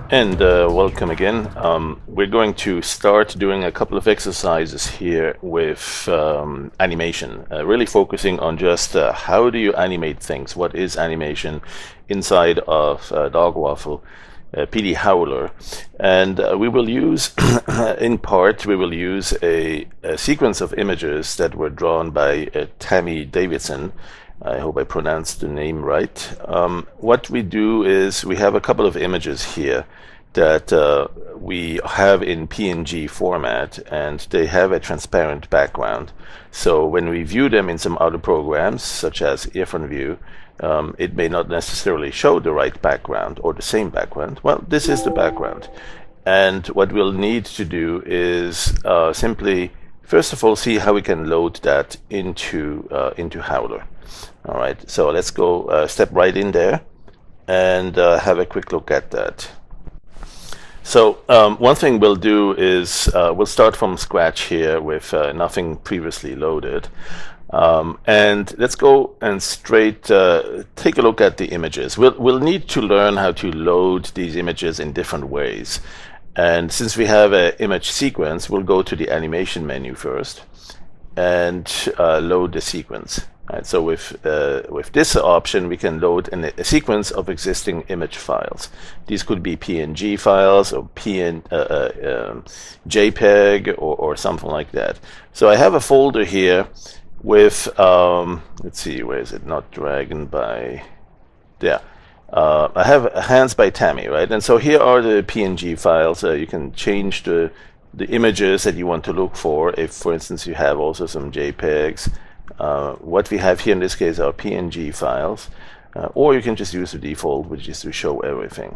And welcome again. We're going to start doing a couple of exercises here with animation, really focusing on just how do you animate things, what is animation inside of Dog Waffle, PD Howler. And we will use, in part, we will use a sequence of images that were drawn by Tami Davidson. I hope I pronounced the name right. What we do is we have a couple of images here that we have in PNG format, and they have a transparent background. So when we view them in some other programs, such as Earphone View, it may not necessarily show the right background or the same background. Well, this is the background. And what we'll need to do is simply, first of all, see how we can load that into Howler. All right, so let's go step right in there and have a quick look at that. So one thing we'll do is we'll start from scratch here with nothing previously loaded. And let's go and straight take a look at the images. We'll need to learn how to load these images in different ways. And since we have an image sequence, we'll go to the animation menu first and load the sequence. Right, so with this option, we can load a sequence of existing image files. These could be PNG files or JPEG or something like that. So I have a folder here with, let's see, where is it? Not Dragon by, yeah. I have Hands by Tami, right? And so here are the PNG files. You can change the images that you want to look for. If, for instance, you have also some JPEGs. What we have here in this case are PNG files, or you can just use the default, which is to show everything.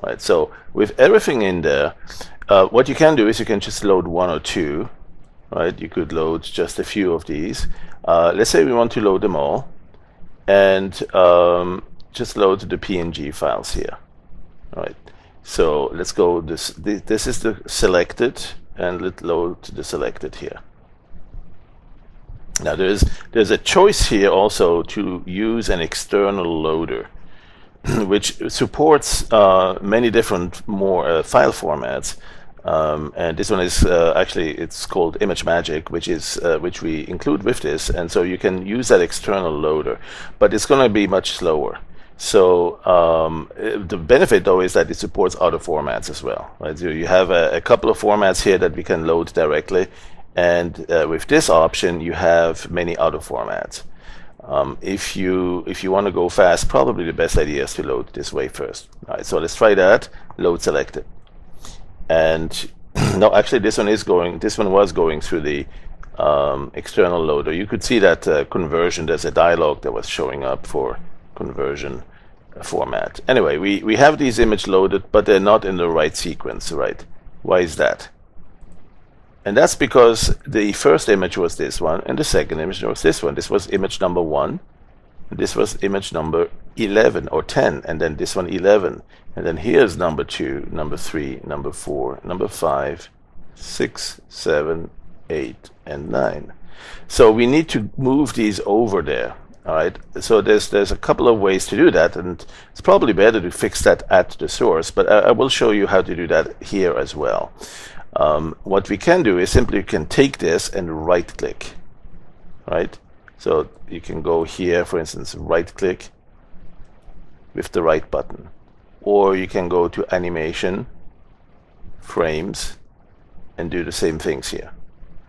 All right, so with everything in there, what you can do is you can just load one or two. Right, you could load just a few of these. Let's say we want to load them all, and just load the PNG files here. All right, so let's go. This is the selected, and let's load the selected here. Now there's a choice here also to use an external loader, which supports many different more file formats. And this one is actually, it's called ImageMagick, which we include with this, and so you can use that external loader, but it's going to be much slower. So the benefit though is that it supports other formats as well. Right? So you have a couple of formats here that we can load directly. And with this option, you have many other formats. If you want to go fast, probably the best idea is to load this way first. All right, so let's try that. Load selected. And no, actually, this one was going through the external loader. You could see that conversion. There's a dialog that was showing up for conversion format. Anyway, we have these images loaded, but they're not in the right sequence, right? Why is that? And that's because the first image was this one, and the second image was this one. This was image number 1, and this was image number 11 or 10, and then this one 11. And then here's number 2, number 3, number 4, number 5, 6, 7, 8, and 9. So we need to move these over there. All right. So there's a couple of ways to do that, and it's probably better to fix that at the source, but I will show you how to do that here as well. What we can do is simply you can take this and right click, right? So you can go here, for instance, right click with the right button, or you can go to animation, frames, and do the same things here.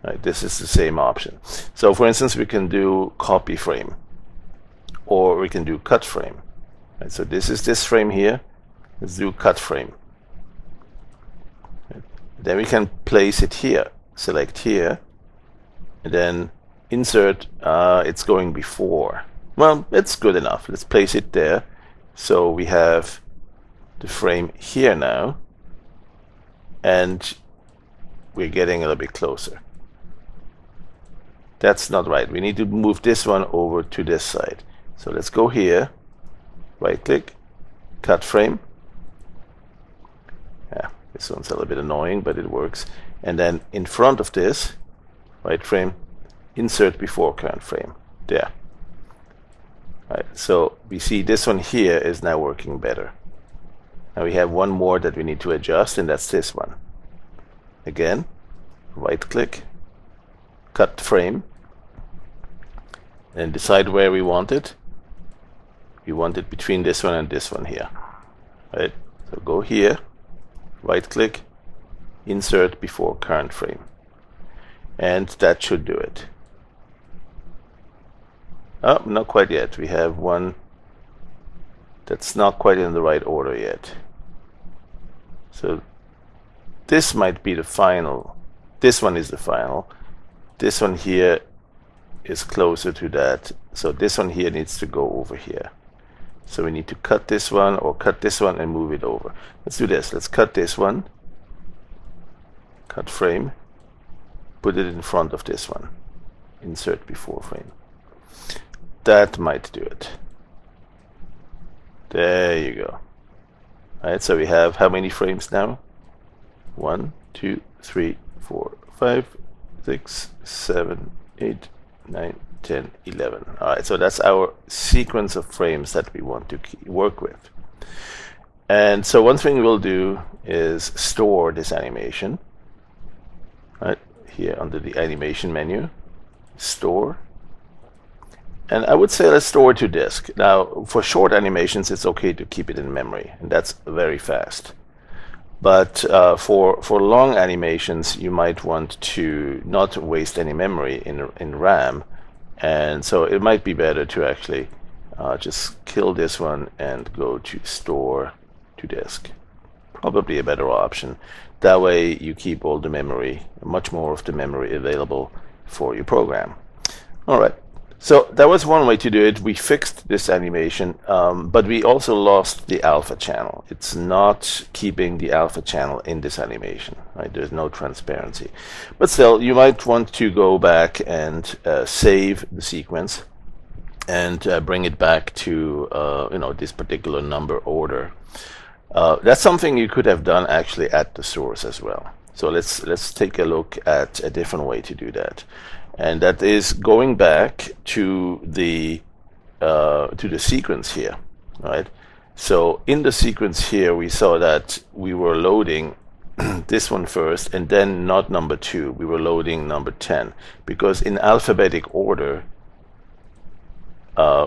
Right? This is the same option. So for instance, we can do copy frame, or we can do cut frame. Right? So this is this frame here. Let's do cut frame. Then we can place it here, select here, and then insert, it's going before. Well, it's good enough. Let's place it there. So we have the frame here now, and we're getting a little bit closer. That's not right. We need to move this one over to this side. So let's go here, right click, cut frame. Yeah. This one's a little bit annoying, but it works. And then in front of this, right frame, insert before current frame. There. Right, so we see this one here is now working better. Now we have one more that we need to adjust, and that's this one. Again, right click, cut frame, and decide where we want it. We want it between this one and this one here. Right? So go here, right click, insert before current frame. And that should do it. Oh, not quite yet. We have one that's not quite in the right order yet. So this might be the final. This one is the final. This one here is closer to that. So this one here needs to go over here. So we need to cut this one or cut this one and move it over. Let's do this. Let's cut this one. Cut frame. Put it in front of this one. Insert before frame. That might do it. There you go. Alright, so we have how many frames now? 1, 2, 3, 4, 5, 6, 7, 8, 9, 10, 11. Alright, so that's our sequence of frames that we want to work with. And so one thing we'll do is store this animation. Right here under the animation menu, store. And I would say let's store it to disk. Now, for short animations, it's okay to keep it in memory, and that's very fast. But for long animations, you might want to not waste any memory in RAM, and so it might be better to actually just kill this one and go to store to disk. Probably a better option. That way, you keep all the memory, much more of the memory available for your program. All right. So that was one way to do it. We fixed this animation, but we also lost the alpha channel. It's not keeping the alpha channel in this animation, right? There's no transparency. But still, you might want to go back and save the sequence and bring it back to this particular number order. That's something you could have done actually at the source as well. So let's take a look at a different way to do that. And that is going back to the sequence here, right? So in the sequence here, we saw that we were loading this one first, and then not number 2. We were loading number 10 because in alphabetic order,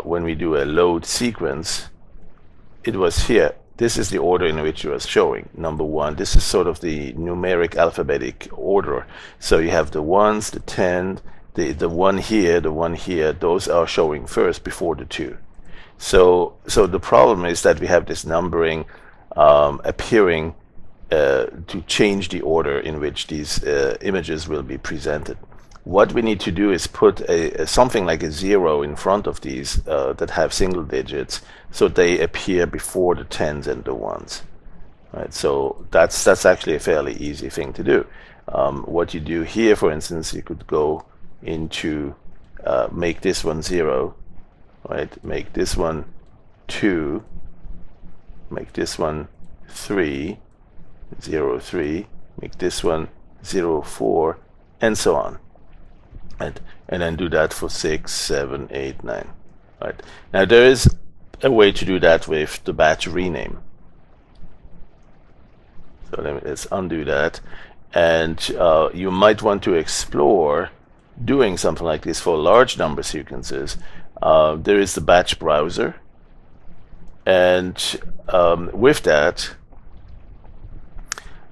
when we do a load sequence, it was here. This is the order in which it was showing. Number 1. This is sort of the numeric alphabetic order. So you have the 1s, the 10. The 1 here, the 1 here, those are showing first before the 2. So the problem is that we have this numbering appearing to change the order in which these images will be presented. What we need to do is put something like a 0 in front of these that have single digits, so they appear before the 10s and the 1s. Right? So that's actually a fairly easy thing to do. What you do here, for instance, you could go into make this one 0, right? Make this one 2, make this one 3, 0, 3, make this one 0, 4, and so on. And then do that for 6, 7, 8, 9. Right. Now there is a way to do that with the batch rename. So let's undo that. And you might want to explore doing something like this for large number sequences. There is the batch browser, and with that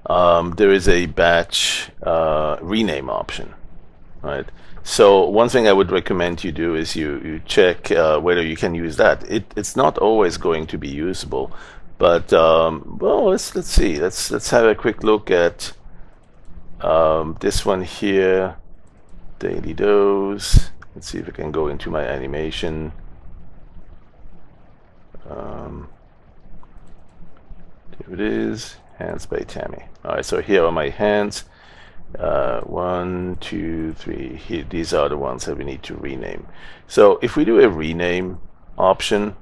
there is a batch rename option, right? So one thing I would recommend you do is you check whether you can use that. It's not always going to be usable, but well, let's see. Let's have a quick look at this one here. Daily dose. Let's see if I can go into my animation. Here it is. Hands by Tami. All right, so here are my hands. 1, 2, 3. Here, these are the ones that we need to rename. So if we do a rename option,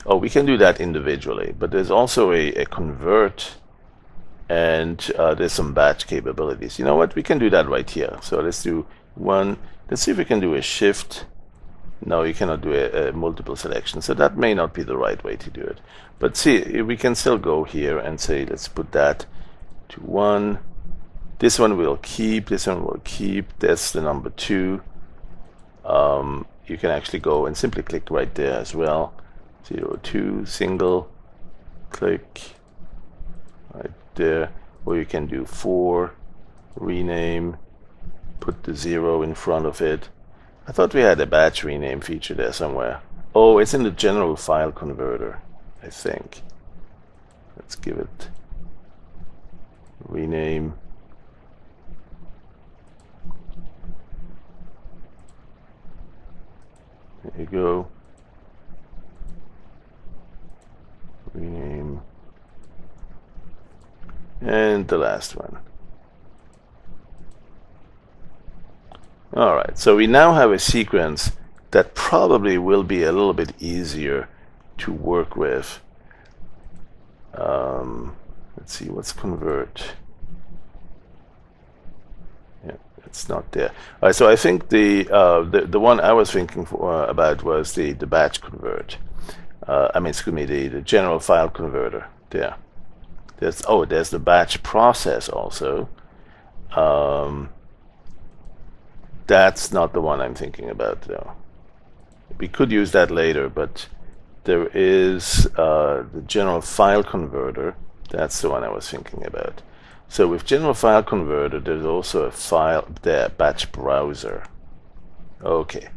we can do that individually, but there's also a convert, and there's some batch capabilities. You know what? We can do that right here. So let's do one. Let's see if we can do a shift No, you cannot do a multiple selection, so that may not be the right way to do it. But see, we can still go here and say, let's put that to 1. This one will keep, this one will keep, that's the number 2. You can actually go and simply click right there as well. 0, 2, single, click right there. Or you can do 4, rename, put the 0 in front of it. I thought we had a batch rename feature there somewhere. Oh, it's in the general file converter, I think. Let's give it rename. There you go. Rename. And the last one. Alright, so we now have a sequence that probably will be a little bit easier to work with. Let's see, what's convert? Yeah, it's not there. Alright, so I think the one I was thinking about was the batch convert. Excuse me, the general file converter. There. There's the batch process also. That's not the one I'm thinking about, though. We could use that later, but there is the general file converter. That's the one I was thinking about. So with general file converter, there's also a file there, batch browser. Okay.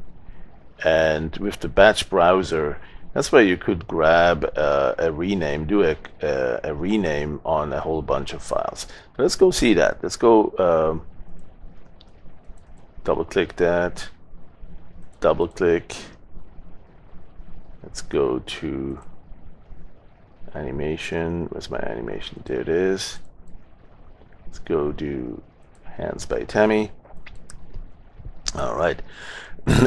And with the batch browser, that's where you could grab a rename, do a rename on a whole bunch of files. So let's go see that. Let's go double click that, double click. Let's go to animation. Where's my animation? There it is. Let's go do hands by Tami. All right.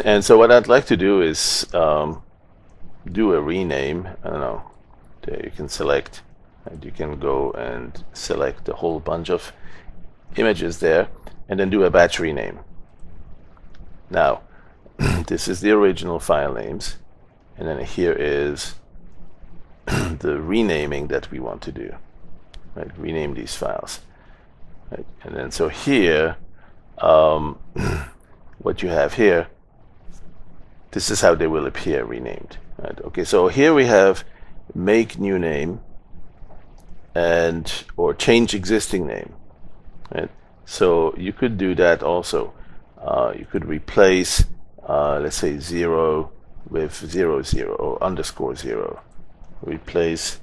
And so what I'd like to do is do a rename. I don't know. There you can select, and you can go and select a whole bunch of images there, and then do a batch rename. Now, this is the original file names, and then here is the renaming that we want to do. Right, rename these files. Right, and then so here, what you have here, this is how they will appear renamed. Right, okay, so here we have make new name or change existing name. Right, so you could do that also. You could replace, let's say, 0 with 00 or underscore 0. Replace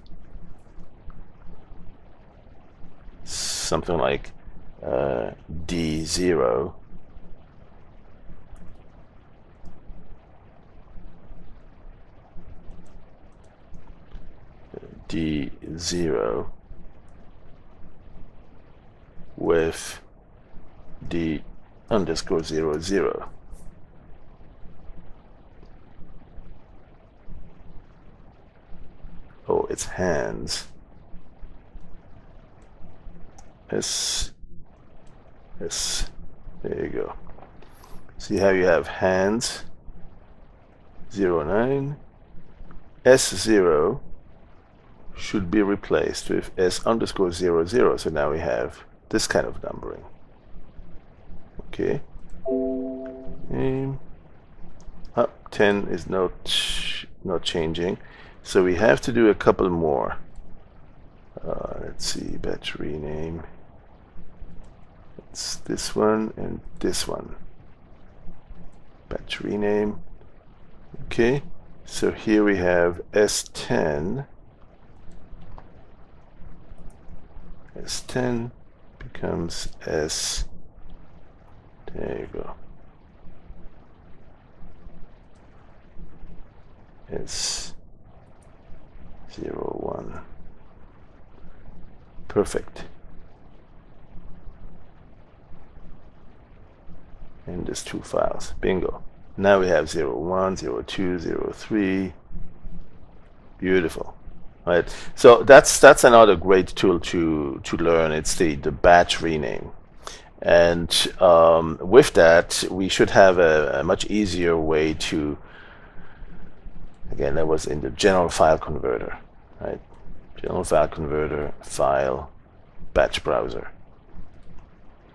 something like D0 D0 with D underscore 00. Oh, it's hands. S. There you go. See how you have hands 09. S0 should be replaced with S underscore 00. So now we have this kind of numbering. Okay. 10 is not changing. So we have to do a couple more. Let's see, batch rename. It's this one and this one. Batch rename. Okay. So here we have S10. S10 becomes S. There you go. S01. Perfect. And there's 2 files. Bingo. Now we have 01, 02, 03. Beautiful. Right. So that's another great tool to learn. It's the batch rename. And with that, we should have a much easier way to Again, that was in the general file converter, right? General file converter, file, batch browser.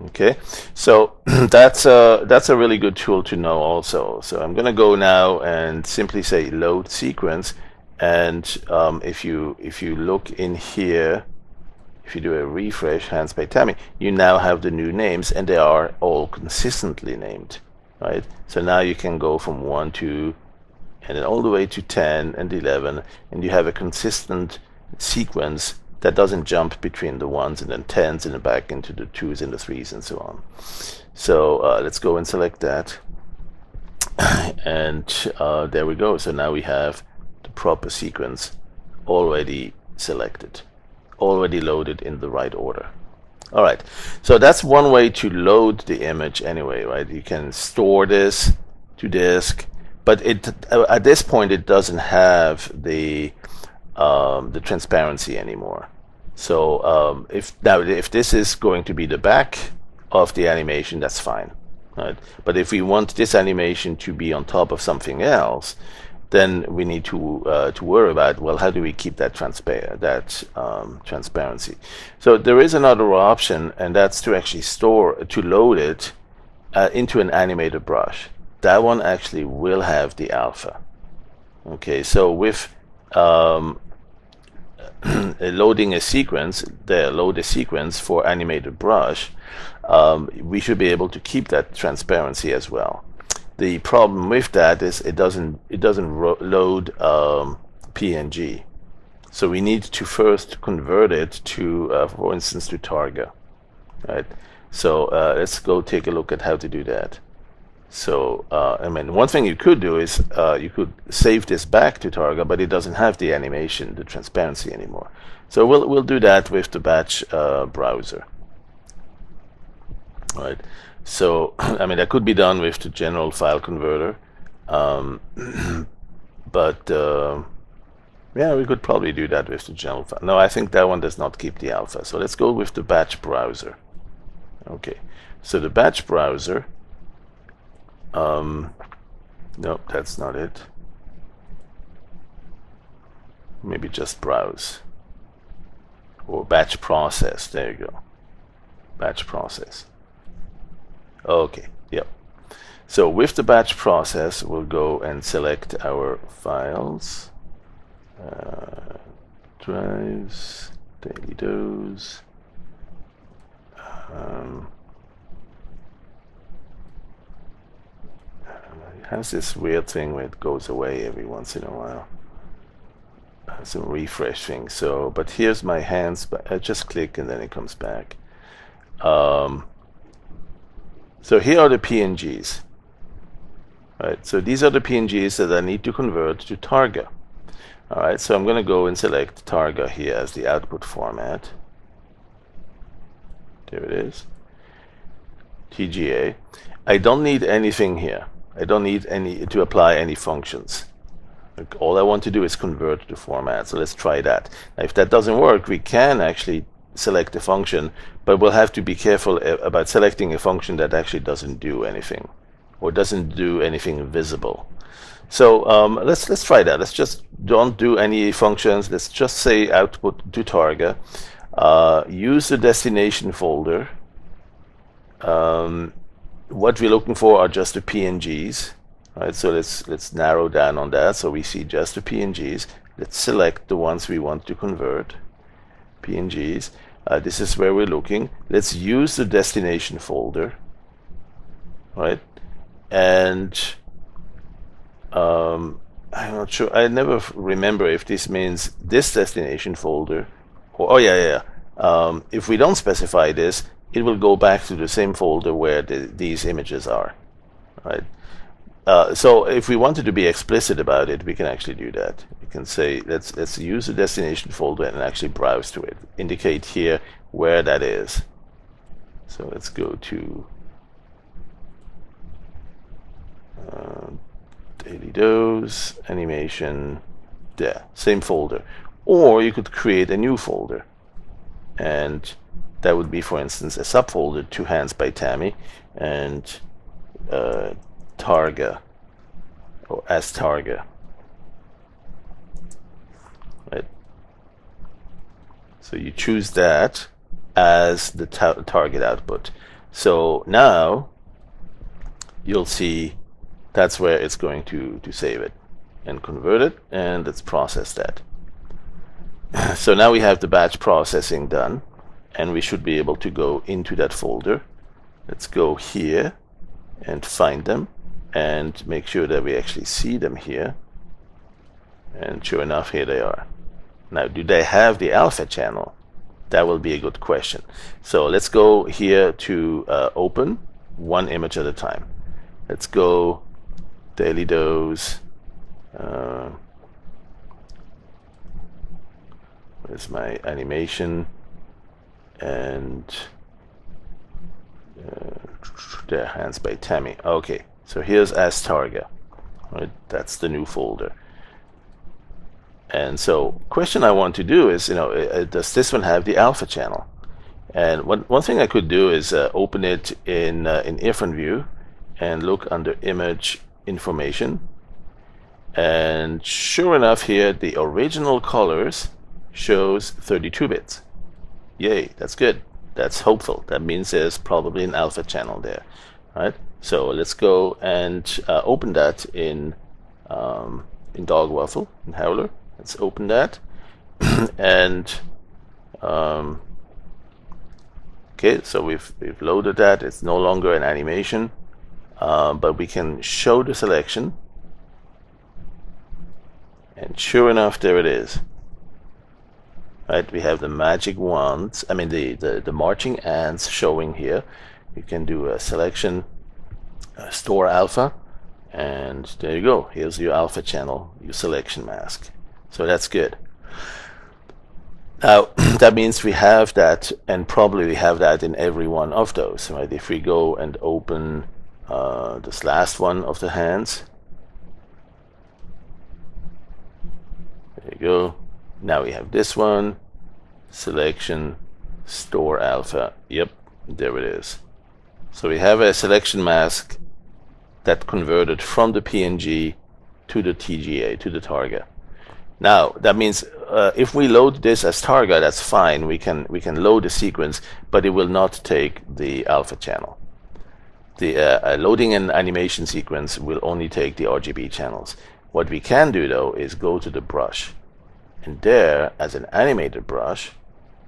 Okay, so that's a really good tool to know also. So I'm going to go now and simply say load sequence, and if you look in here, if you do a refresh, hands by Tami, you now have the new names, and they are all consistently named, right? So now you can go from 1 to, and then all the way to 10 and 11, and you have a consistent sequence that doesn't jump between the 1s and then 10s and then back into the 2s and the 3s and so on. So let's go and select that. And there we go. So now we have the proper sequence already selected, already loaded in the right order. All right, so that's one way to load the image anyway, right? You can store this to disk, but at this point it doesn't have the transparency anymore. So if this is going to be the back of the animation, that's fine, right? But if we want this animation to be on top of something else, then we need to worry about, well, how do we keep that transparency? So there is another option, and that's to actually load it into an animated brush. That one actually will have the alpha. Okay, so with loading a sequence, load a sequence for animated brush, we should be able to keep that transparency as well. The problem with that is it doesn't load PNG, so we need to first convert it to, for instance, to Targa, right? So let's go take a look at how to do that. So I mean, one thing you could do is you could save this back to Targa, but it doesn't have the animation, the transparency anymore. So we'll do that with the batch browser. All right. So I mean, that could be done with the general file converter, but yeah, we could probably do that with the general file. No, I think that one does not keep the alpha. So let's go with the batch browser. Okay. So the batch browser. Nope, that's not it. Maybe just browse. Or batch process, there you go. Batch process. Okay, yep. So with the batch process, we'll go and select our files. Drives, daily dose. It has this weird thing where it goes away every once in a while. Some refresh thing. So, but here's my hands. But I just click and then it comes back. So here are the PNGs. Right. So these are the PNGs that I need to convert to Targa. All right. So I'm going to go and select Targa here as the output format. There it is. TGA. I don't need anything here. I don't need to apply any functions. All I want to do is convert the format. So let's try that. Now, if that doesn't work, we can actually select a function, but we'll have to be careful about selecting a function that actually doesn't do anything or doesn't do anything visible. So let's try that. Let's just don't do any functions. Let's just say output to Targa. Use the destination folder. What we're looking for are just the PNGs, right? So let's narrow down on that. So we see just the PNGs. Let's select the ones we want to convert. PNGs. This is where we're looking. Let's use the destination folder, right? And I'm not sure. I never remember if this means this destination folder. Or, oh yeah. If we don't specify this, it will go back to the same folder where these images are, right? So if we wanted to be explicit about it, we can actually do that. We can say let's use the destination folder and actually browse to it. Indicate here where that is. So let's go to daily dose, animation, there, same folder. Or you could create a new folder, and that would be, for instance, a subfolder to Hands by Tami and Targa, or as Targa. right? So you choose that as the target output. So now you'll see that's where it's going to save it and convert it, and let's process that. So now we have the batch processing done, and we should be able to go into that folder. Let's go here and find them and make sure that we actually see them here. And sure enough, here they are. Now, do they have the alpha channel? That will be a good question. So let's go here to open one image at a time. Let's go daily dose. Where's my animation? And their hands by Tami. Okay, so here's as target. Right, that's the new folder. And so, question I want to do is, does this one have the alpha channel? And one thing I could do is open it in Iframe view and look under image information. And sure enough, here the original colors shows 32 bits. Yay, that's good. That's hopeful. That means there's probably an alpha channel there, right? So let's go and open that in Dog Waffle, in Howler. Let's open that. And okay, so we've loaded that. It's no longer an animation, but we can show the selection. And sure enough, there it is. Right, we have the magic wands, I mean the marching ants showing here. You can do a selection, store alpha, and there you go. Here's your alpha channel, your selection mask. So that's good. Now that means we have that, and probably we have that in every one of those, right? If we go and open this last one of the hands, there you go. Now we have this one, selection, store alpha. Yep, there it is. So we have a selection mask that converted from the PNG to the TGA, to the target. Now that means if we load this as target, that's fine. We can load the sequence, but it will not take the alpha channel. The loading an animation sequence will only take the RGB channels. What we can do though is go to the brush. And there, as an animated brush,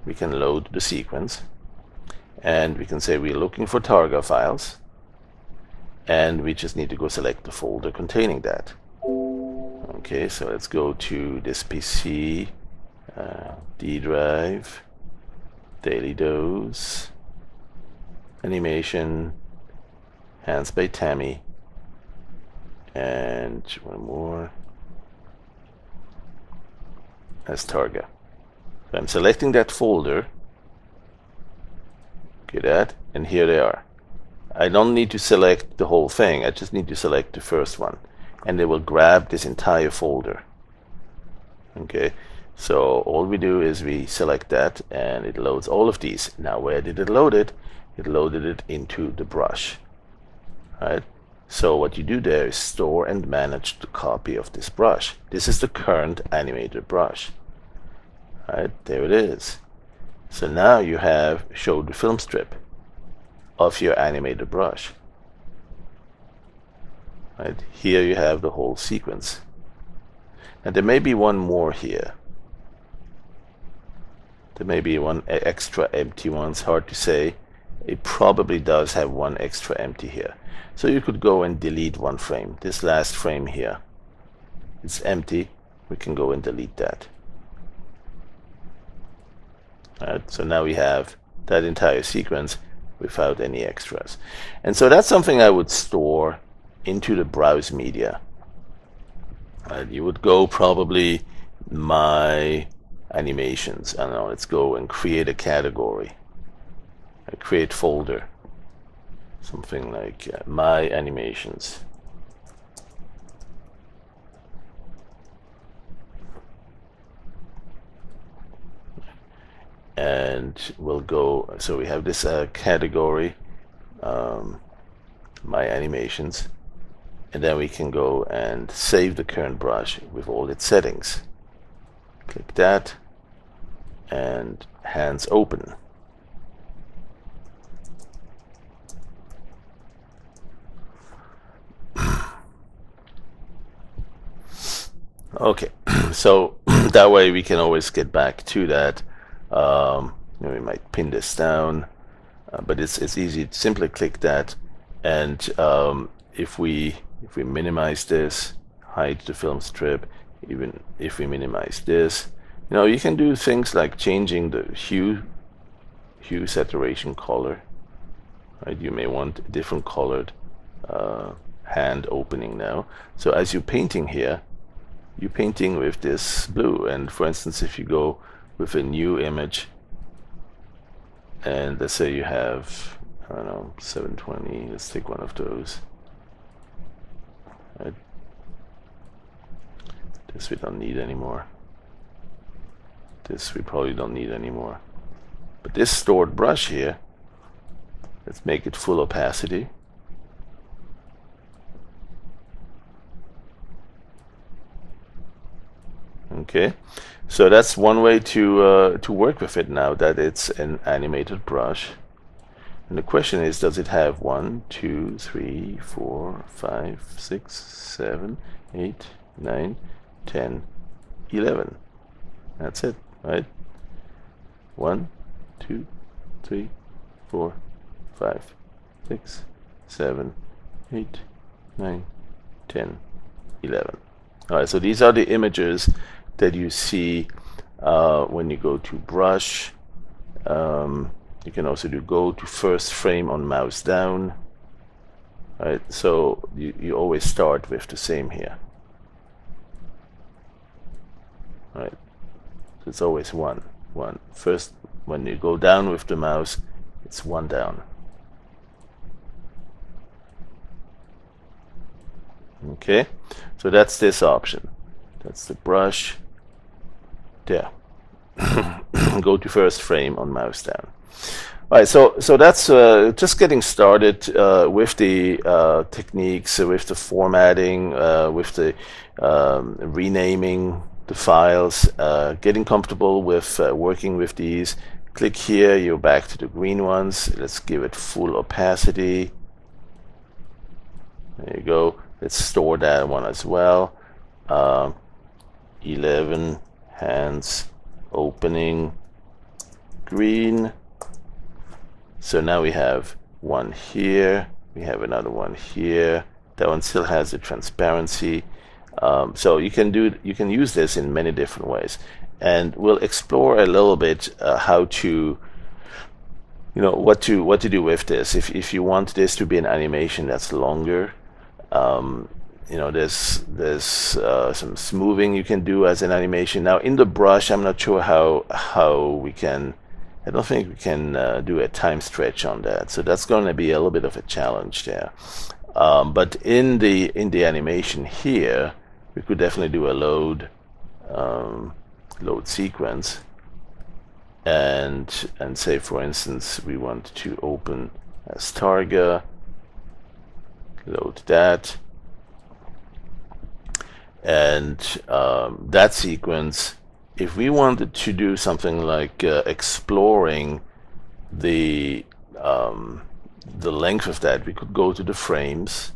we can load the sequence, and we can say we're looking for target files, and we just need to go select the folder containing that. Okay, so let's go to this PC, D drive, daily dose, animation, hands by Tami, and one more. As target. So I'm selecting that folder. Okay, that, and here they are. I don't need to select the whole thing. I just need to select the first one, and they will grab this entire folder. Okay, so all we do is we select that, and it loads all of these. Now, where did it load it? It loaded it into the brush. Right. So what you do there is store and manage the copy of this brush. This is the current animated brush. Right, there it is. So now you have showed the film strip of your animated brush. Right, here you have the whole sequence. And there may be one more here. There may be one extra empty one. It's hard to say. It probably does have one extra empty here. So you could go and delete one frame. This last frame here, it's empty. We can go and delete that. Right, so now we have that entire sequence without any extras. And so that's something I would store into the browse media. Right, you would go probably my animations. I don't know, let's go and create a category. Create folder. Something like my animations. And we'll go, so we have this category, my animations, and then we can go and save the current brush with all its settings. click that, and hands open. Okay, so that way we can always get back to that. We might pin this down, but it's easy. Simply click that, and if we minimize this, hide the film strip. Even if we minimize this, you can do things like changing the hue, saturation, color. Right? You may want a different colored hand opening now. So as you're painting here, you're painting with this blue, and for instance, if you go with a new image, and let's say you have, I don't know, 720, let's take one of those. Right. This we don't need anymore. This we probably don't need anymore. But this stored brush here, let's make it full opacity. Okay, so that's one way to work with it now that it's an animated brush. And the question is, does it have 1, 2, 3, 4, 5, 6, 7, 8, 9, 10, 11? That's it, right? 1, 2, 3, 4, 5, 6, 7, 8, 9, 10, 11. All right, so these are the images that you see when you go to brush. You can also do go to first frame on mouse down. Right, so you always start with the same here. Right, so it's always one. First, when you go down with the mouse, it's one down. Okay, so that's this option. That's the brush. There. Go to first frame on mouse down. All right, so that's just getting started with the techniques, with the formatting, with the renaming the files, getting comfortable with working with these. Click here, you're back to the green ones. Let's give it full opacity. There you go. Let's store that one as well. 11 hands opening, green. So now we have one here, we have another one here. That one still has the transparency. So you can use this in many different ways, and we'll explore a little bit how to, what to do with this. If you want this to be an animation that's longer, there's some smoothing you can do as an animation. Now in the brush, I'm not sure how we can. I don't think we can do a time stretch on that, so that's going to be a little bit of a challenge there. But in the animation here, we could definitely do a load sequence, and say, for instance, we want to open as Targa, load that, and that sequence. If we wanted to do something like exploring the length of that, we could go to the frames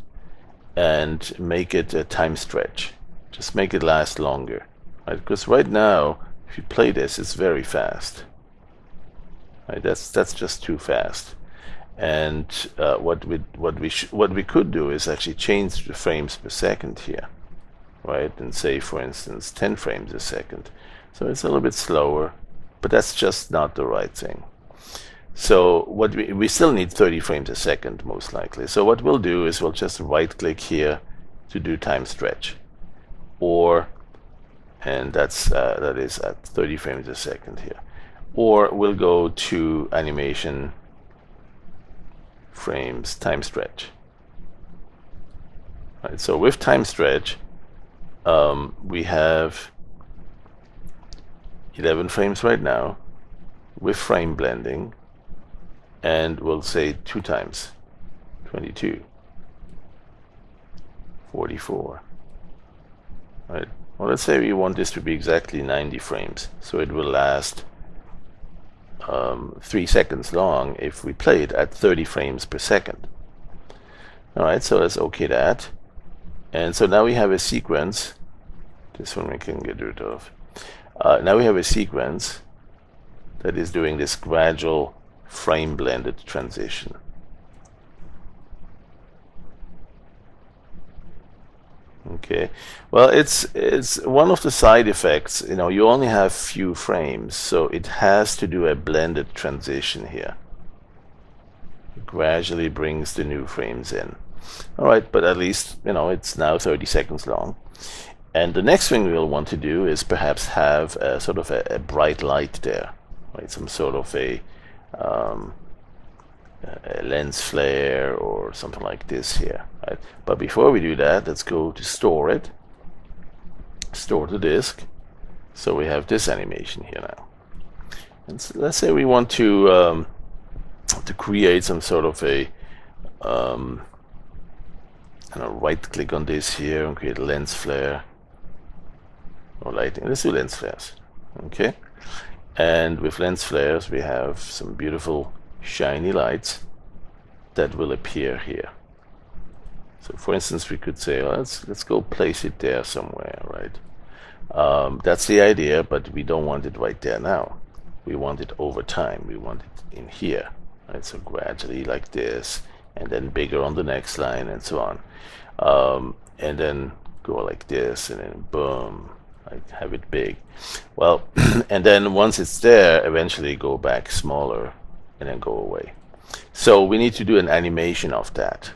and make it a time stretch. Just make it last longer, right? Because right now, if you play this, it's very fast. Right? That's just too fast. And what we could do is actually change the frames per second here, right? And say, for instance, 10 frames a second. So it's a little bit slower, but that's just not the right thing. So what we still need 30 frames a second, most likely. So what we'll do is we'll just right click here to do time stretch, and that is at 30 frames a second here. Or we'll go to animation frames time stretch. Right, so with time stretch, we have 11 frames right now with frame blending, and we'll say 2 times 22, 44, right? Well, let's say we want this to be exactly 90 frames, so it will last 3 seconds long if we play it at 30 frames per second. Alright, so let's OK that. And so now we have a sequence. This one we can get rid of. Now we have a sequence that is doing this gradual frame blended transition. Okay, well, it's one of the side effects. You know, you only have few frames, so it has to do a blended transition here. It gradually brings the new frames in. All right, but at least, you know, it's now 30 seconds long. And the next thing we'll want to do is perhaps have a sort of a bright light there, right? Some sort of a lens flare or something like this here, right? But before we do that, let's go to store it, store the disk. So we have this animation here now. And so let's say we want to create some sort of a right click on this here and create a lens flare or lighting. Let's do lens flares. Okay, and with lens flares we have some beautiful shiny lights that will appear here. So for instance, we could say, well, let's go place it there somewhere, right? That's the idea, but we don't want it right there now. We want it over time. We want it in here, right? So gradually like this, and then bigger on the next line, and so on, and then go like this, and then boom, like have it big. Well, and then once it's there, eventually go back smaller and then go away. So we need to do an animation of that,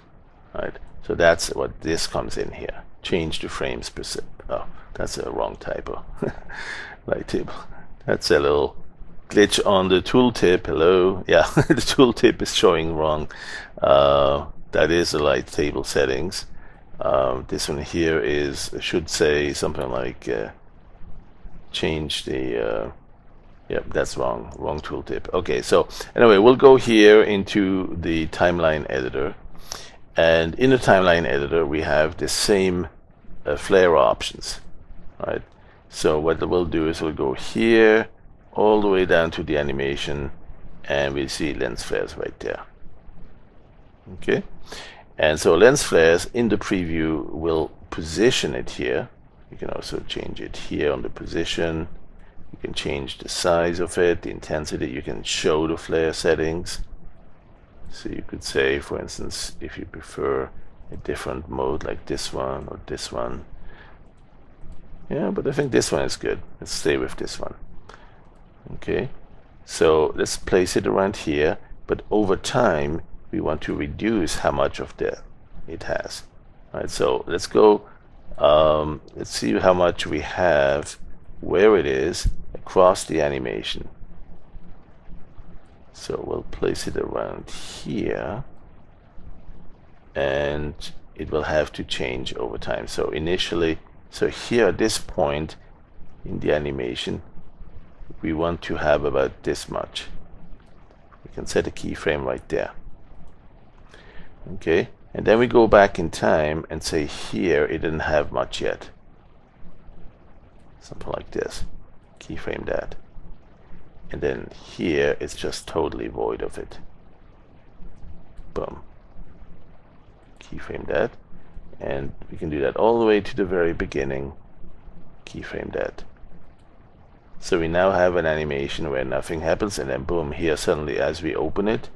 right? So that's what this comes in here. Change the frames per second. Oh, that's a wrong typo. Light table. That's a little glitch on the tooltip. Hello. Yeah, the tooltip is showing wrong. That is the light table settings. This one here should say something like change the yep, that's wrong tooltip. Okay, so anyway, we'll go here into the timeline editor, and in the timeline editor we have the same flare options, right? So what we'll do is we'll go here all the way down to the animation, and we'll see lens flares right there. Okay, and so lens flares in the preview will position it here. You can also change it here on the position. You can change the size of it, the intensity. You can show the flare settings. So you could say, for instance, if you prefer a different mode like this one or this one. Yeah, but I think this one is good. Let's stay with this one. Okay, so let's place it around here, but over time we want to reduce how much of that it has. All right, so let's go, let's see how much we have where it is across the animation. So we'll place it around here, and it will have to change over time. So initially, so here at this point in the animation, we want to have about this much. We can set a keyframe right there. Okay, and then we go back in time and say here it didn't have much yet. Something like this. Keyframe that. And then here it's just totally void of it. Boom. Keyframe that. And we can do that all the way to the very beginning. Keyframe that. So we now have an animation where nothing happens, and then boom, here suddenly as we open it,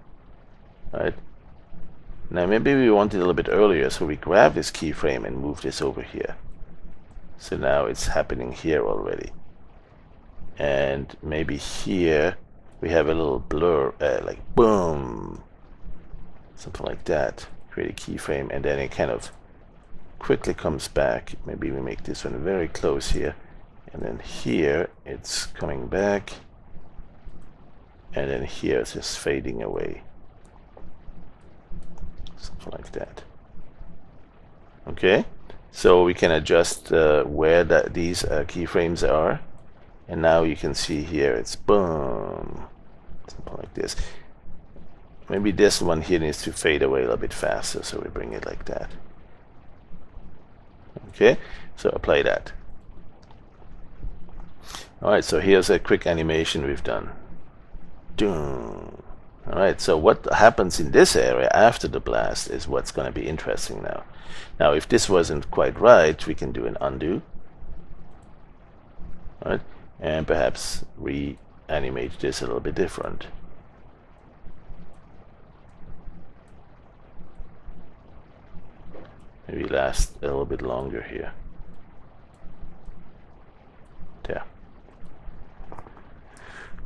right? Now maybe we want it a little bit earlier, so we grab this keyframe and move this over here. So now it's happening here already. And maybe here we have a little blur, like boom, something like that. Create a keyframe, and then it kind of quickly comes back. Maybe we make this one very close here. And then here it's coming back, and then here it's just fading away, something like that. Okay, so we can adjust where these keyframes are, and now you can see here it's boom, something like this. Maybe this one here needs to fade away a little bit faster, so we bring it like that. Okay, so apply that. Alright, so here's a quick animation we've done. Doom. Alright, so what happens in this area after the blast is what's going to be interesting now. Now, if this wasn't quite right, we can do an undo. Alright, and perhaps reanimate this a little bit different. Maybe last a little bit longer here. There.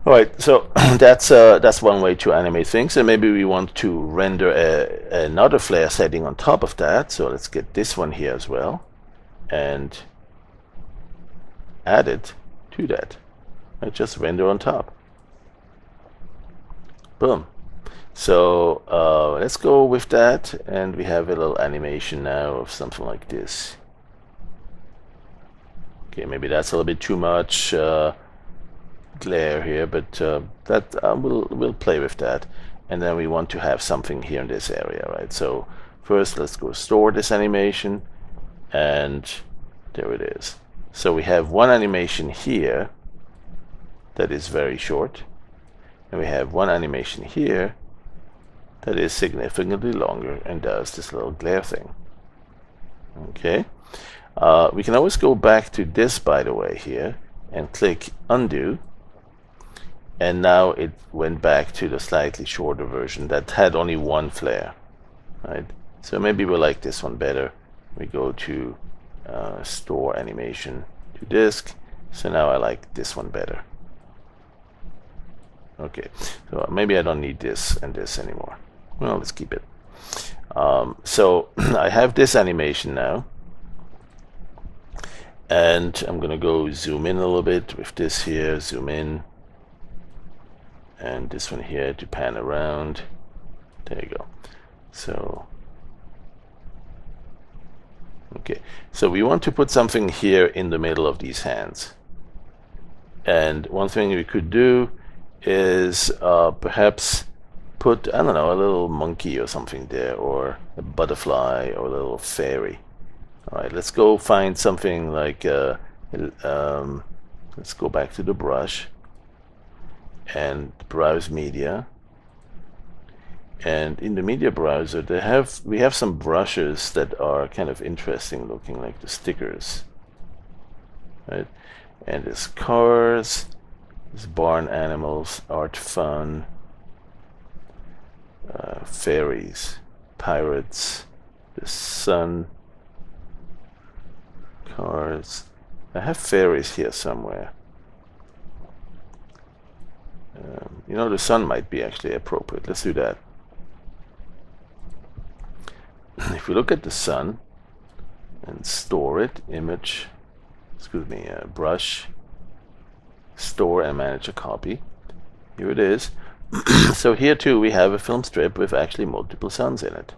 Alright, so that's one way to animate things, and maybe we want to render another flare setting on top of that. So let's get this one here as well and add it to that. And just render on top. Boom. So let's go with that, and we have a little animation now of something like this. Okay, maybe that's a little bit too much glare here, but we'll play with that. And then we want to have something here in this area, right? So first let's go store this animation, and there it is. So we have one animation here that is very short, and we have one animation here that is significantly longer and does this little glare thing. Okay, we can always go back to this, by the way, here, and click undo, and now it went back to the slightly shorter version that had only one flare, right? So maybe we like this one better. We go to store animation to disk. So now I like this one better. Okay, so maybe I don't need this and this anymore. Well, let's keep it. So I have this animation now, and I'm gonna go zoom in a little bit with this here, zoom in, and this one here to pan around. There you go. So okay, so we want to put something here in the middle of these hands, and one thing we could do is perhaps put, I don't know, a little monkey or something there, or a butterfly, or a little fairy. Alright, let's go find something like let's go back to the brush and browse media, and in the media browser we have some brushes that are kind of interesting looking, like the stickers, right? And there's cars, there's barn animals, art fun, fairies, pirates, the sun, cars. I have fairies here somewhere. You know, the sun might be actually appropriate. Let's do that. If we look at the sun and store it, image, excuse me, brush, store and manage a copy. Here it is. So here too we have a film strip with actually multiple suns in it.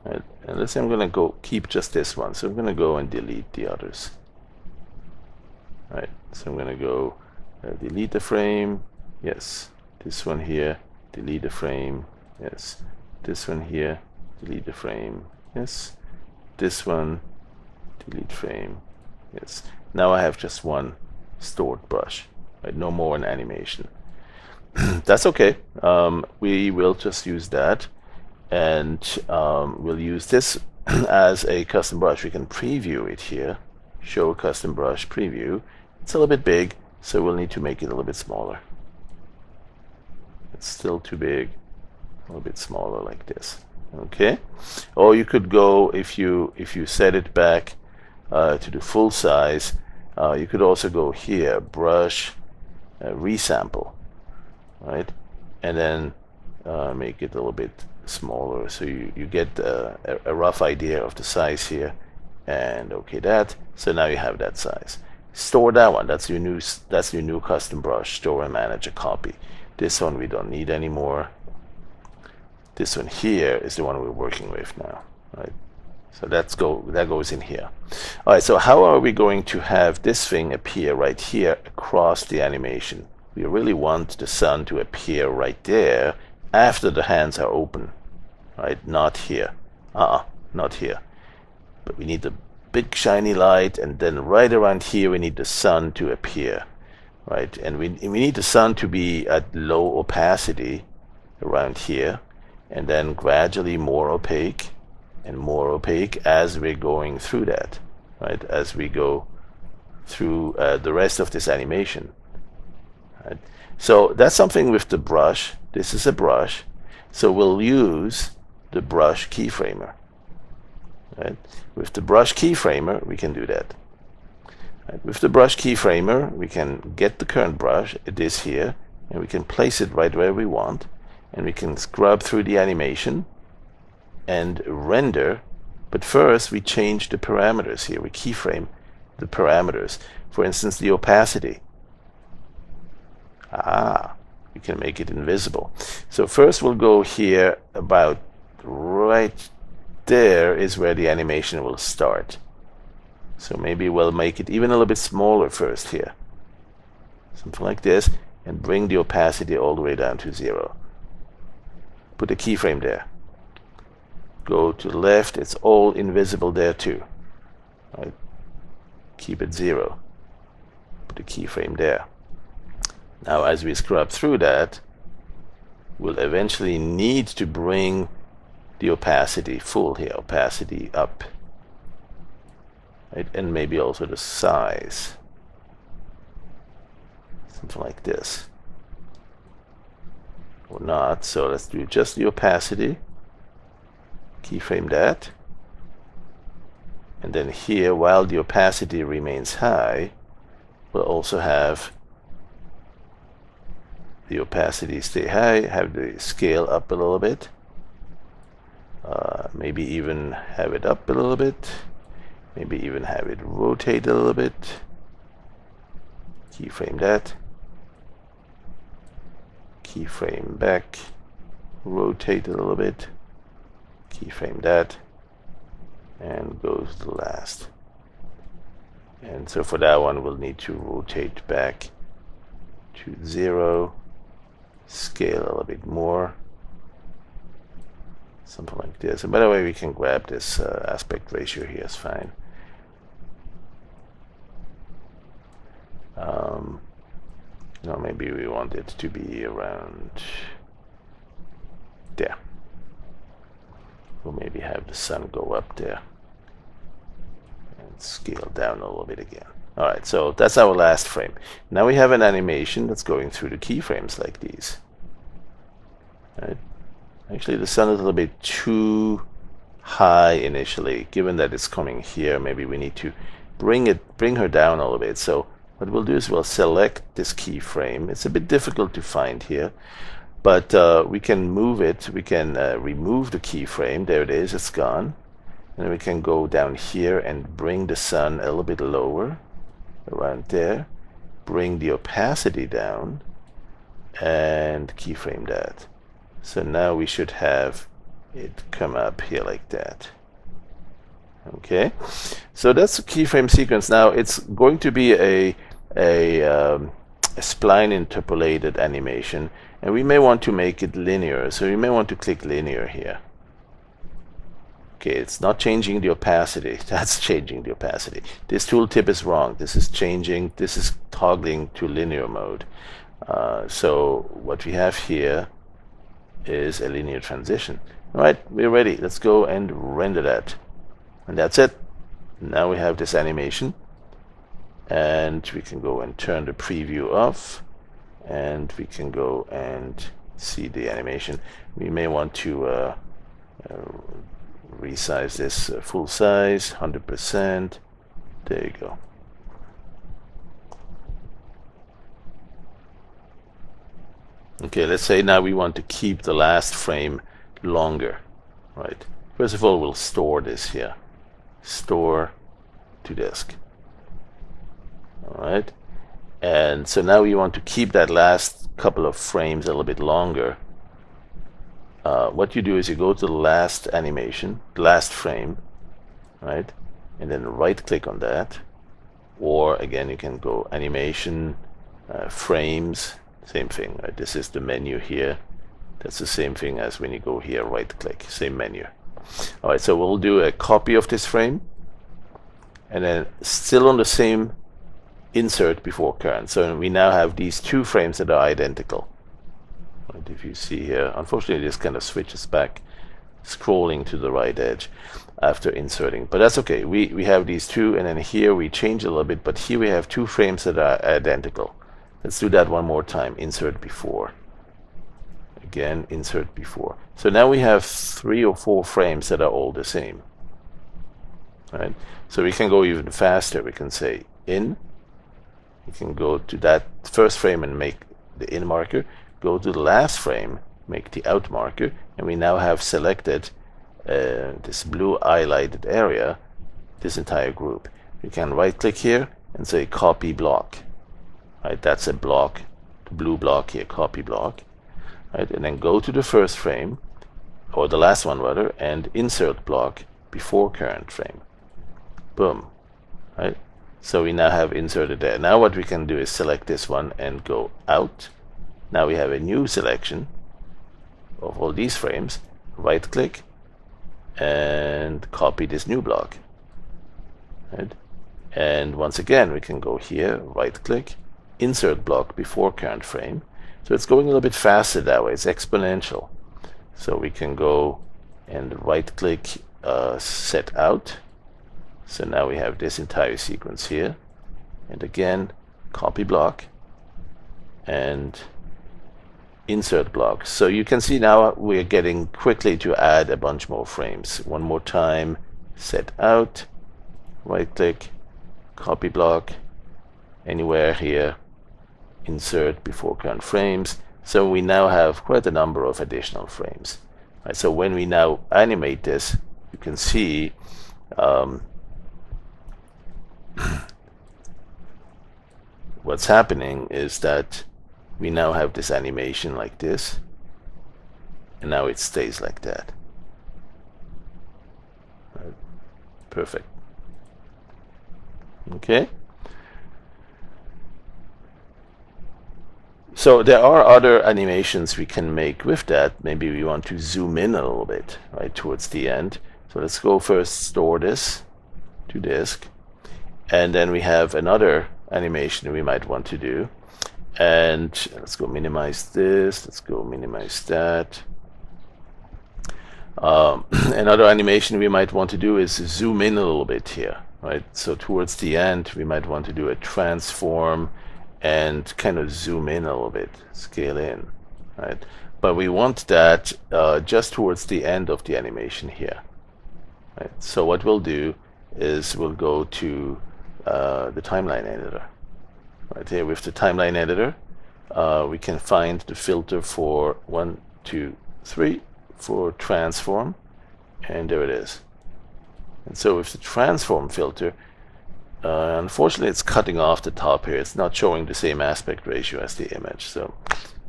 Right? And let's say I'm going to go keep just this one. So I'm going to go and delete the others. Right. So I'm going to go delete the frame. Yes. This one here. Delete the frame. Yes. This one here. Delete the frame. Yes. This one. Delete frame. Yes. Now I have just one stored brush. Right. No more an animation. That's okay. We will just use that, and we'll use this as a custom brush. We can preview it here, show custom brush preview. It's a little bit big, so we'll need to make it a little bit smaller. It's still too big. A little bit smaller like this. Okay. Or you could go, if you set it back to the full size, you could also go here, brush, resample. Right, and then make it a little bit smaller, so you get a rough idea of the size here, and okay that. So now you have that size. Store that one. That's your new custom brush. Store and manage a copy. This one we don't need anymore. This one here is the one we're working with now. Right. So that goes in here. All right. So how are we going to have this thing appear right here across the animation? We really want the sun to appear right there after the hands are open, right? Not here. Not here. But we need the big shiny light, and then right around here we need the sun to appear. right? And we need the sun to be at low opacity around here, and then gradually more opaque and more opaque as we're going through that, right? As we go through the rest of this animation, right? So that's something with the brush. This is a brush, so we'll use the brush keyframer, right? With the brush keyframer, we can do that. Right? With the brush keyframer, we can get the current brush, it is here, and we can place it right where we want, and we can scrub through the animation and render. But first, we change the parameters here. We keyframe the parameters. For instance, the opacity. We can make it invisible. So first we'll go here about right there is where the animation will start. So maybe we'll make it even a little bit smaller first here. Something like this, and bring the opacity all the way down to 0. Put a keyframe there. Go to the left, it's all invisible there too. Right? Keep it 0. Put a keyframe there. Now as we scrub through that, we'll eventually need to bring the opacity full here, opacity up. Right? And maybe also the size. Something like this. Or not, so let's do just the opacity. Keyframe that. And then here, while the opacity remains high, we'll also have the opacity stay high, have the scale up a little bit, maybe even have it up a little bit, maybe even have it rotate a little bit. Keyframe that, keyframe back, rotate a little bit, keyframe that, and go to the last. And so for that one, we'll need to rotate back to 0, scale a little bit more, something like this. And by the way, we can grab this aspect ratio here, it's fine. No, maybe we want it to be around there. We'll maybe have the sun go up there and scale down a little bit again. Alright, so that's our last frame. Now we have an animation that's going through the keyframes like these. Right? Actually, the sun is a little bit too high initially. Given that it's coming here, maybe we need to bring her down a little bit. So what we'll do is we'll select this keyframe. It's a bit difficult to find here, but we can move it. We can remove the keyframe. There it is, it's gone. And we can go down here and bring the sun a little bit lower, around there. Bring the opacity down and keyframe that. So now we should have it come up here like that. Okay, so that's a keyframe sequence. Now it's going to be a spline interpolated animation, and we may want to make it linear, so you may want to click linear here. Okay, it's not changing the opacity, that's changing the opacity. This tooltip is wrong. This is changing, this is toggling to linear mode. So what we have here is a linear transition. All right, we're ready. Let's go and render that. And that's it. Now we have this animation, and we can go and turn the preview off, and we can go and see the animation. We may want to resize this full size, 100%. There you go. Okay, let's say now we want to keep the last frame longer, right? First of all, we'll store this here. Store to disk. All right, and so now we want to keep that last couple of frames a little bit longer. What you do is you go to the last animation, last frame, right, and then right click on that, or again you can go animation, frames, same thing, right? This is the menu here. That's the same thing as when you go here, right click, same menu. All right, so we'll do a copy of this frame, and then still on the same insert before current. So we now have these two frames that are identical. Right, if you see here, unfortunately this kind of switches back, scrolling to the right edge after inserting, but that's okay. We have these two, and then here we change a little bit, but here we have two frames that are identical. Let's do that one more time. Insert before. Again, insert before. So now we have 3 or 4 frames that are all the same. Right? So we can go even faster. We can say in. You can go to that first frame and make the in marker. Go to the last frame, make the out marker, and we now have selected this blue highlighted area, this entire group. You can right click here and say copy block. Right, that's a block, the blue block here, copy block. Right, and then go to the first frame, or the last one rather, and insert block before current frame. Boom. Right, so we now have inserted there. Now what we can do is select this one and go out. Now we have a new selection of all these frames. Right click and copy this new block. Right, and once again we can go here, right click, insert block before current frame. So it's going a little bit faster that way. It's exponential. So we can go and right click, set out. So now we have this entire sequence here, and again copy block and insert block. So you can see now we're getting quickly to add a bunch more frames. One more time, set out, right click, copy block, anywhere here, insert before current frames. So we now have quite a number of additional frames. Right, so when we now animate this, you can see what's happening is that we now have this animation like this, and now it stays like that. Right. Perfect. Okay. So there are other animations we can make with that. Maybe we want to zoom in a little bit, right, towards the end. So let's go first store this to disk, and then we have another animation we might want to do. And let's go minimize this, let's go minimize that. Another animation we might want to do is zoom in a little bit here, right? So towards the end we might want to do a transform and kind of zoom in a little bit, scale in, right? But we want that just towards the end of the animation here, right? So what we'll do is we'll go to the timeline editor. Right here with the timeline editor, we can find the filter for 1, 2, 3 for transform, and there it is. And so with the transform filter, unfortunately it's cutting off the top here. It's not showing the same aspect ratio as the image, so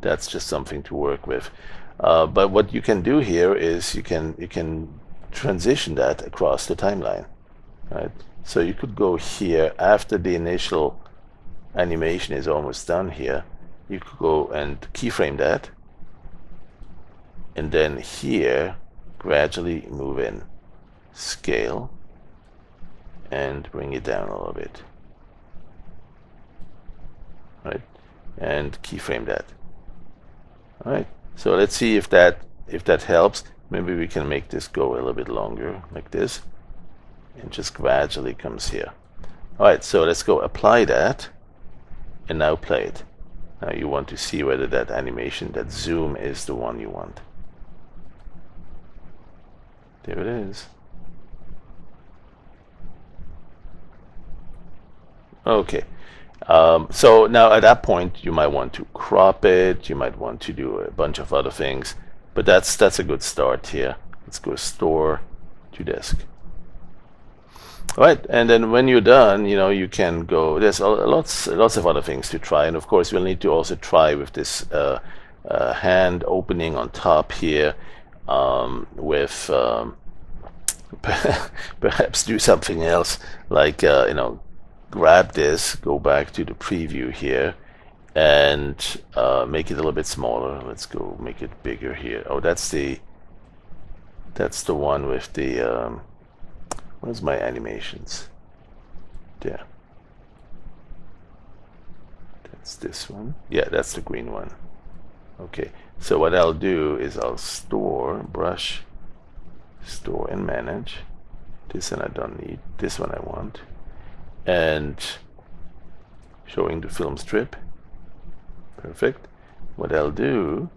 that's just something to work with. But what you can do here is you can transition that across the timeline, right? So you could go here after the initial animation is almost done here. You could go and keyframe that, and then here gradually move in, scale, and bring it down a little bit, right, and keyframe that. All right, so let's see if that helps. Maybe we can make this go a little bit longer like this, and just gradually comes here. All right, so let's go apply that, and now play it. Now you want to see whether that animation, that zoom, is the one you want. There it is. Okay, so now at that point you might want to crop it, you might want to do a bunch of other things, but that's a good start here. Let's go store to disk. All right, and then when you're done, you can go, there's lots of other things to try, and of course we'll need to also try with this hand opening on top here, with perhaps do something else, like grab this, go back to the preview here, and make it a little bit smaller. Let's go make it bigger here. Oh, that's the one with the where's my animations? There. That's this one. Yeah, that's the green one. Okay, so what I'll do is I'll store, brush, store and manage. This one I don't need, this one I want. And showing the film strip. Perfect. What I'll do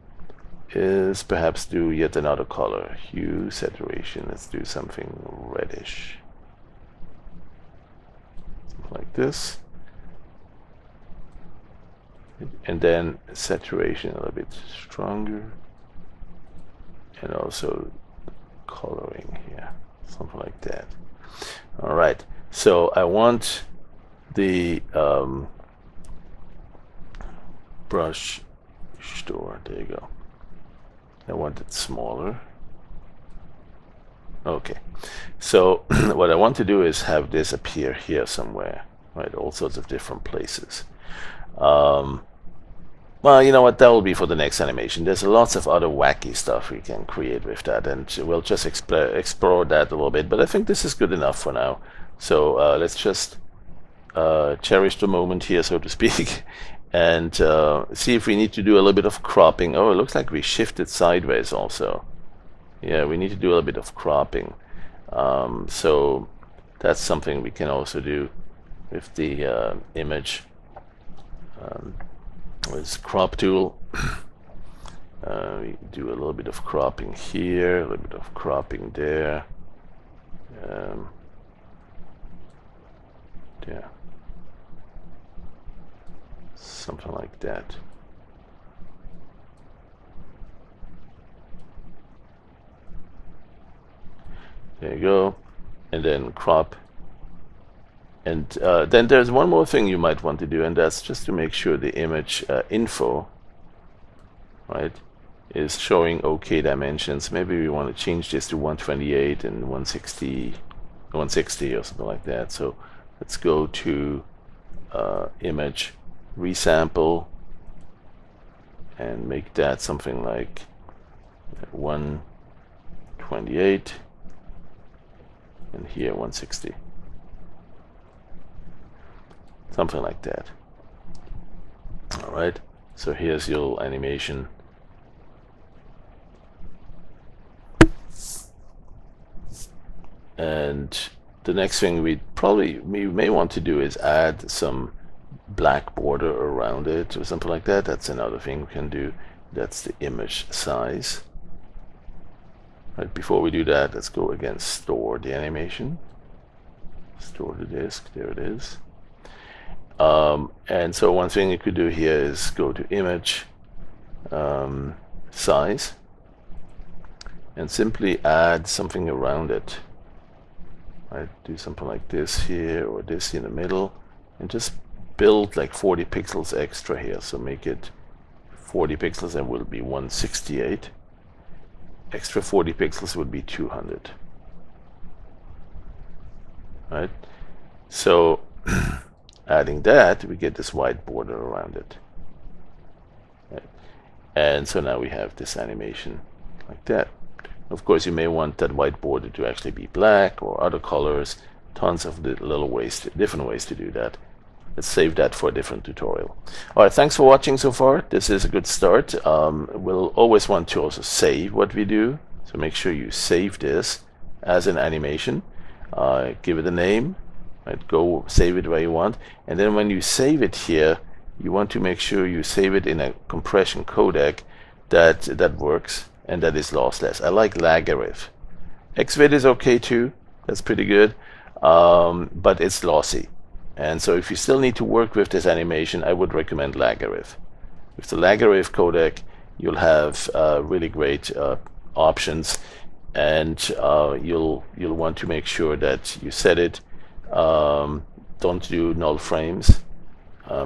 is perhaps do yet another color. Hue, saturation, let's do something reddish. Something like this. And then saturation a little bit stronger. And also coloring here. Something like that. Alright, so I want the brush store, there you go. I want it smaller. Okay, so what I want to do is have this appear here somewhere, right? All sorts of different places. Well, you know what, that will be for the next animation. There's lots of other wacky stuff we can create with that, and we'll just explore that a little bit, but I think this is good enough for now. So let's just cherish the moment here, so to speak, and see if we need to do a little bit of cropping. Oh, it looks like we shifted sideways also. Yeah, we need to do a little bit of cropping. So that's something we can also do with the image. With crop tool. We do a little bit of cropping here, a little bit of cropping there. Yeah. Something like that. There you go. And then crop. And then there's one more thing you might want to do, and that's just to make sure the image info, right, is showing okay dimensions. Maybe we want to change this to 128 and 160 or something like that. So let's go to image, resample, and make that something like 128, and here 160. Something like that. Alright, so here's your animation. And the next thing we may want to do is add some black border around it or something like that. That's another thing we can do. That's the image size. Right, before we do that, let's go again, store the animation. Store the disk, there it is. And so one thing you could do here is go to image, size, and simply add something around it. Right, do something like this here or this in the middle, and just build like 40 pixels extra here. So make it 40 pixels and will be 168. Extra 40 pixels would be 200. Right, so adding that, we get this white border around it. Right. And so now we have this animation like that. Of course, you may want that white border to actually be black or other colors. Tons of little ways, different ways to do that. Let's save that for a different tutorial. All right, thanks for watching so far. This is a good start. We'll always want to also save what we do. So make sure you save this as an animation. Give it a name. Right, go save it where you want, and then when you save it here, you want to make sure you save it in a compression codec that works and that is lossless. I like Lagarif. Xvid is okay too, that's pretty good, but it's lossy. And so if you still need to work with this animation, I would recommend Lagarif. With the Lagarif codec, you'll have really great options, and you'll want to make sure that you set it. Don't do null frames.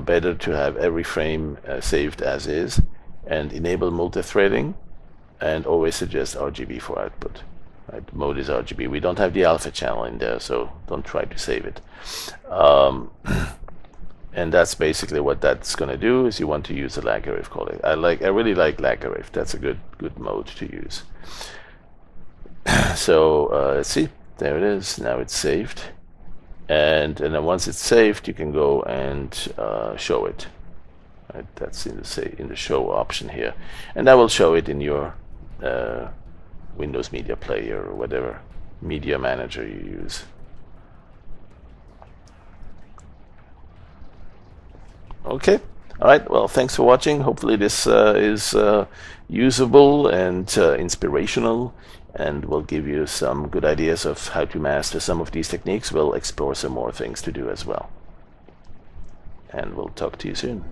Better to have every frame saved as is, and enable multi-threading, and always suggest RGB for output. Right, the mode is RGB. We don't have the alpha channel in there, so don't try to save it. And that's basically what that's going to do. Is you want to use the Lagarif codec. I really like Lagarif. That's a good mode to use. So let's see. There it is. Now it's saved. And then once it's saved, you can go and show it. Right, that's in the show option here, and I will show it in your Windows Media Player or whatever media manager you use. Okay. All right. Well, thanks for watching. Hopefully this is usable and inspirational, and will give you some good ideas of how to master some of these techniques. We'll explore some more things to do as well. And we'll talk to you soon.